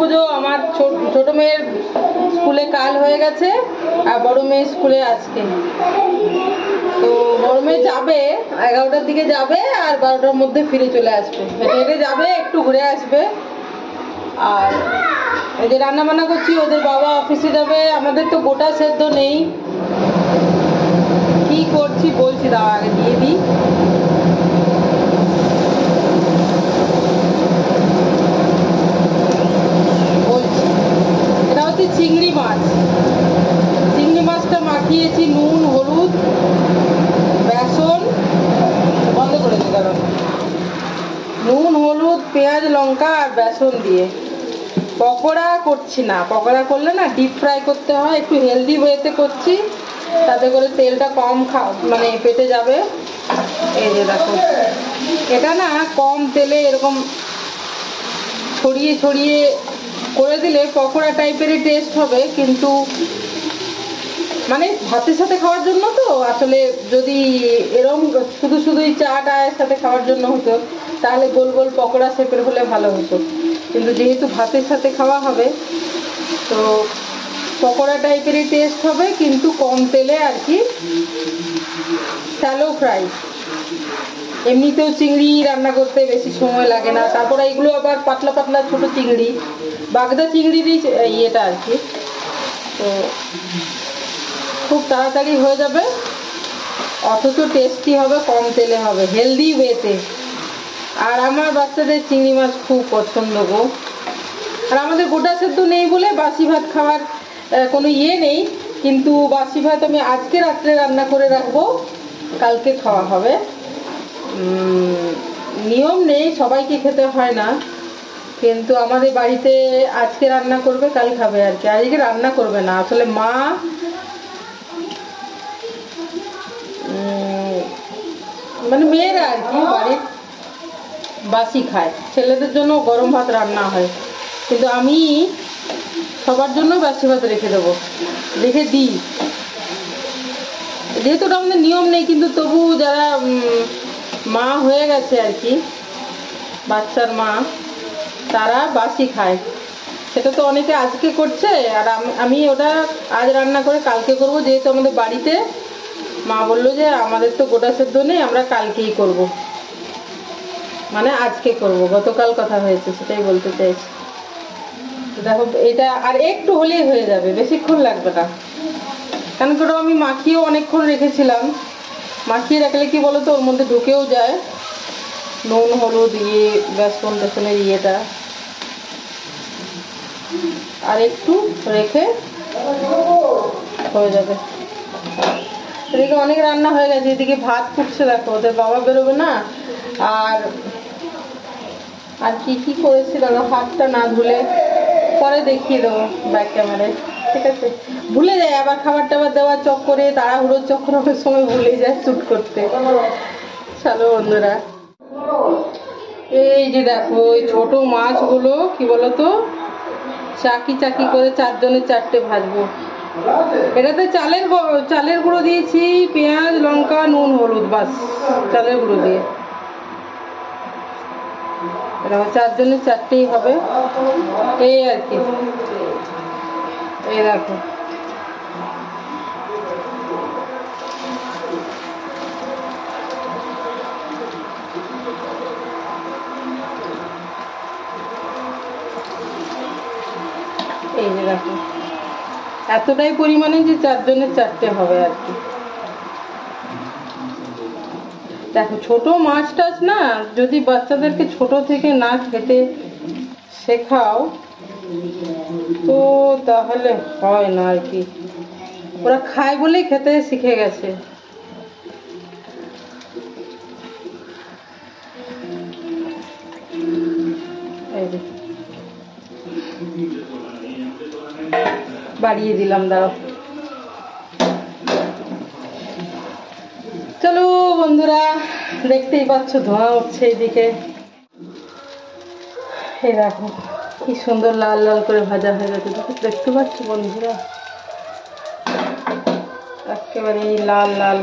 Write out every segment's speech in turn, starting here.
পুজো আমার ছোট মেয়ের স্কুলে কাল হয়ে গেছে আর বড় মেয়ের স্কুলে আজকে। তো বড় মেয়ে যাবে 11টার দিকে যাবে আর 12টার মধ্যে ফিরে চলে আসবে। হেঁটে হেঁটে যাবে, একটু ঘুরে আসবে। আর এই যে রান্না বান্না করছি, ওদের বাবা অফিসে যাবে। আমাদের তো গোটা সেদ্ধ নেই, কি করছি বলছি, দাও আগে দিয়ে দিই। বলছি এটা হচ্ছে চিংড়ি মাছ। চিংড়ি মাছটা মাখিয়েছি নুন, হলুদ, বেসন, বন্ধ করে দিই কারণ নুন, হলুদ, পেঁয়াজ, লঙ্কা আর বেসন দিয়ে। পকোড়া করছি না, পকোড়া করলে না ডিপ ফ্রাই করতে হয়, একটু হেলদি ওয়েতে করছি, তাতে করে তেলটা কম মানে পেটে যাবে। এই যে দেখো, এটা না কম তেলে এরকম ছড়িয়ে ছড়িয়ে করে দিলে পকোড়া টাইপেরই টেস্ট হবে, কিন্তু মানে ভাতের সাথে খাওয়ার জন্য তো আসলে যদি এরকম শুধু শুধুই চা টায়ের সাথে খাওয়ার জন্য হতো তাহলে গোল গোল পকোড়া শেপের হলে ভালো হতো, কিন্তু যেহেতু ভাতের সাথে খাওয়া হবে তো পকোড়া টাইপেরই টেস্ট হবে, কিন্তু কম তেলে আর কি, শ্যালো ফ্রাই। এমনিতেও চিংড়ি রান্না করতে বেশি সময় লাগে না, তারপরে এগুলো আবার পাতলা পাতলা ছোট চিংড়ি, বাগদা চিংড়িরই ইয়েটা আর কি, তো খুব তাড়াতাড়ি হয়ে যাবে, অথচ টেস্টি হবে, কম তেলে হবে, হেলদি ওয়েতে। আর আমার বাচ্চাদের চিংড়ি মাছ খুব পছন্দ গো। আর আমাদের গোটা সেদ্ধ নেই বলে বাসি ভাত খাওয়ার কোনো ইয়ে নেই, কিন্তু বাসি ভাত আমি আজকে রাত্রে রান্না করে রাখবো, কালকে খাওয়া হবে। নিয়ম নেই, সবাইকে খেতে হয় না, কিন্তু আমাদের বাড়িতে আজকে রান্না করবে, কাল খাবে আর কি। আজকে রান্না করবে না, আসলে মা মানে মেয়েরা আর কি বাড়ির বাসি খায়, ছেলেদের জন্য গরম ভাত রান্না হয়, কিন্তু আমি সবার জন্য বাসি ভাত রেখে দেবো, রেখে দিই, যেহেতু ওটা আমাদের নিয়ম নেই, কিন্তু তবু যারা মা হয়ে গেছে আর কি, বাচ্চার মা, তারা বাসি খায়। সেটা তো অনেকে আজকে করছে, আর আমি ওটা আজ রান্না করে কালকে করব, যেহেতু আমাদের বাড়িতে মা বললো যে আমাদের তো গোটা সেদ্ধ নেই, আমরা কালকেই করব, মানে আজকে করব, গতকাল কথা হয়েছে সেটাই বলতে চাইছি। তো দেখো এটা আর একটু হলেই হয়ে যাবে, বেশিক্ষণ লাগবে না, কারণ ওটা আমি মাখিয়েও অনেকক্ষণ রেখেছিলাম। মাখিয়ে রাখলে কি বলো তো, ওর মধ্যে ঢুকেও যায় নুন, হলুদ, বেসন টেসনের ইয়েটা, আর একটু রেখে হয়ে যাবে। এদিকে অনেক রান্না হয়ে গেছে, এদিকে ভাত ফুটছে, দেখো ওদের বাবা বেরোবে না। আর আর কি কি করেছি দাদা, হাতটা না ধুলে পরে দেখিয়ে দেবো ব্যাক ক্যামেরায়, ঠিক আছে? ভুলে যায় আবার খাবার টাবার দেওয়ার চক্করে, তাড়াহুড়োর চক্করে অনেক সময় ভুলে যায় শ্যুট করতে। চলো বন্ধুরা, এই যে দেখো ওই ছোট মাছগুলো কি বলতো, চাকি চাকি করে 4 জনের 4টে ভাজবো। এটাতে চালের গুঁড়ো দিয়েছি, পেঁয়াজ, লঙ্কা, নুন, হলুদ, বাস চালের গুঁড়ো দিয়ে। এটা 4 জনের 4টেই হবে, এই আর কি। এই দেখো এই যে দেখো এতটাই পরিমাণে যে 4 জনের 4টে হবে আর কি। দেখো ছোট মাছ টাছ না, যদি বাচ্চাদেরকে ছোট থেকে না খেতে শেখাও তো তাহলে হয় না আর কি, ওরা খায় বলেই খেতে শিখে গেছে। এই যে বাড়িয়ে দিলাম, দাঁড়াও। চলো বন্ধুরা, দেখতেই পাচ্ছ ধোঁয়া উঠছে এইদিকে, এই দেখো কি সুন্দর লাল লাল করে ভাজা হয়ে গেছে, দেখতে পাচ্ছ বন্ধুরা, একেবারে লাল লাল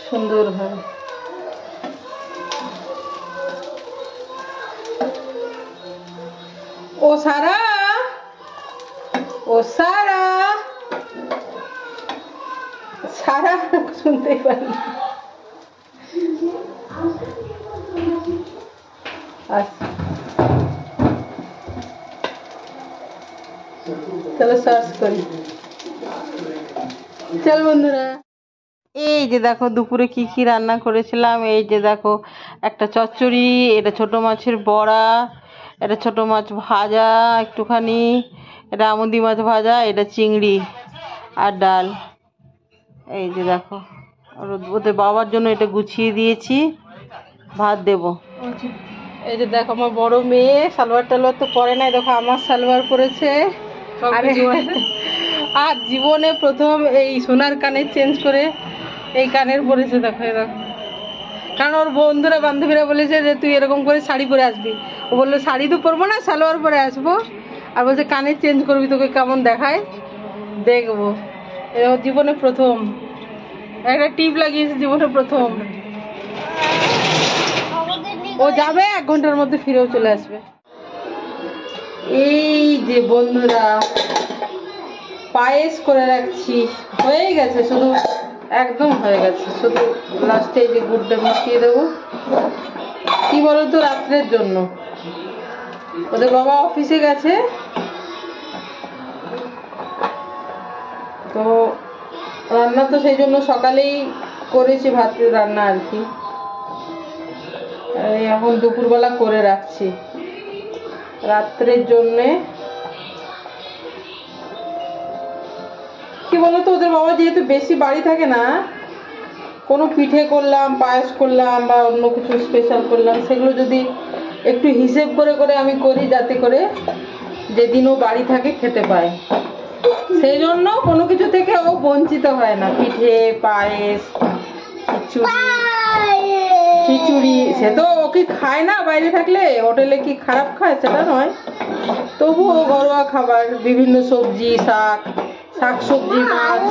সুন্দর ভাবে। ও সারা, ও সারা, সারা শুনতেই পারি। চলো সার্চ করি। চল বন্ধুরা, এই যে দেখো দুপুরে কি কি রান্না করেছিলাম। এই যে দেখো একটা চচ্চড়ি, এটা ছোট মাছের বড়া, এটা ছোট মাছ ভাজা একটুখানি, এটা আমুদি মাছ ভাজা, এটা চিংড়ি আর ডাল। এই যে দেখো ওদের বাবার জন্য এটা গুছিয়ে দিয়েছি, ভাত দেব। এই যে দেখো আমার বড় মেয়ে সালোয়ার টালোয়ার তো পরে নাই, দেখো আমার সালোয়ার পরেছে। আর জীবনে প্রথম এই সোনার কানের চেঞ্জ করে এই কানের পরেছে। দেখো দেখো, কারণ ওর বন্ধুরা বান্ধবীরা বলেছে যে তুই এরকম করে শাড়ি পরে আসবি। ও বললো শাড়ি তো পরবো না, সালোয়ার পরে আসবো। আর বলছে কানের চেঞ্জ করবি, তোকে কেমন দেখায় দেখবো। এরকম জীবনে প্রথম একটা টিপ লাগিয়েছে, জীবনে প্রথম। ও যাবে 1 ঘন্টার মধ্যে, ফিরেও চলে আসবে। এই যে বন্ধুরা পায়েস করে রাখছি, হয়ে গেছে, শুধু একদম হয়ে গেছে, শুধু লাস্টে এই যে গুড়টা মিশিয়ে দেবো। কি বলতো, রাত্রের জন্য ওদের বাবা অফিসে গেছে তো, রান্না তো সেই জন্য সকালেই করেছি, ভাত রান্না আর কি। এখন দুপুরবেলা করে রাখছি রাত্রের জন্যে। কি বলতো, ওদের বাবা যেহেতু বেশি বাড়ি থাকে না, কোনো পিঠে করলাম, পায়েস করলাম বা অন্য কিছু স্পেশাল করলাম, সেগুলো যদি একটু হিসেব করে করে আমি করি, যাতে করে যেদিনও বাড়ি থাকে খেতে পায়। সেই জন্য কোনো কিছু থেকে ও বঞ্চিত হয় না। পিঠে, পায়েস, খিচুড়ি, সে তো ও কি খায় না বাইরে থাকলে, হোটেলে কি খারাপ খায় সেটা নয়, তবুও ঘরোয়া খাবার, বিভিন্ন সবজি, শাক সবজি, মাছ,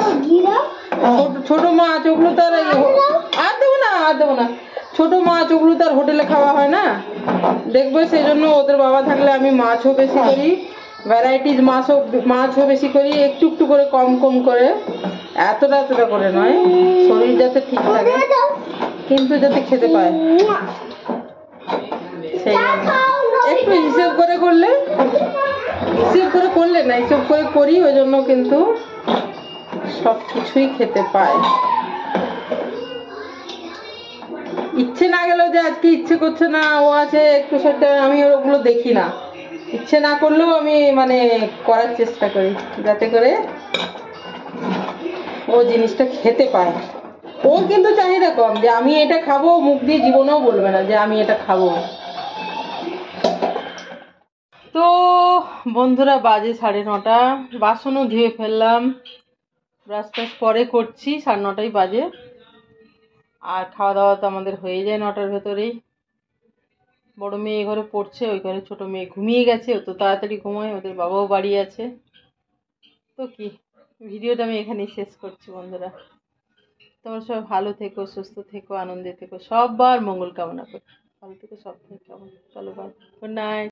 ছোট মাছ, ওগুলো তার আর দেবো না, ছোট মাছ ওগুলো তার হোটেলে খাওয়া হয় না, দেখবে। সেই জন্য ওদের বাবা থাকলে আমি মাছও বেশি করি, ভ্যারাইটিস মাছও বেশি করি, একটু একটু করে, কম কম করে, এতটা করে নয়, শরীর যাতে ঠিক থাকে কিন্তু যাতে খেতে পায়, সেই জন্য একটু হিসেব করে করলে না, হিসেব করে করি, ওই জন্য কিন্তু সব কিছুই খেতে পায়। ইচ্ছে না গেলেও, যে আজকে ইচ্ছে করছে না, ও আছে একটু সেটা, আমি ওগুলো দেখি না। ইচ্ছে না করলেও আমি মানে করার চেষ্টা করি, যাতে করে ও জিনিসটা খেতে পায়। ও কিন্তু চাহিদা কম যে আমি এটা খাবো, মুখ দিয়ে জীবনেও বলবে না যে আমি এটা খাবো। তো বন্ধুরা বাজে 9:30, বাসনও ধুয়ে ফেললাম, ব্রাশ টাশ পরে করছি, 9:30 বাজে। আর খাওয়া দাওয়া তো আমাদের হয়ে যায় 9টার ভেতরেই। বড় মেয়ে ঘরে পড়ছে, ওই ঘরে ছোট মেয়ে ঘুমিয়ে গেছে, ও তো তাড়াতাড়ি ঘুমায়, ওদের বাবাও বাড়ি আছে। তো কি, ভিডিওটা আমি এখানেই শেষ করছি বন্ধুরা। তোমরা সবাই ভালো থেকো, সুস্থ থেকো, আনন্দে থেকো, সবার মঙ্গল কামনা করি। ভালো থেকো, সব থেকে কেমন, চলো বাই, গুড নাইট।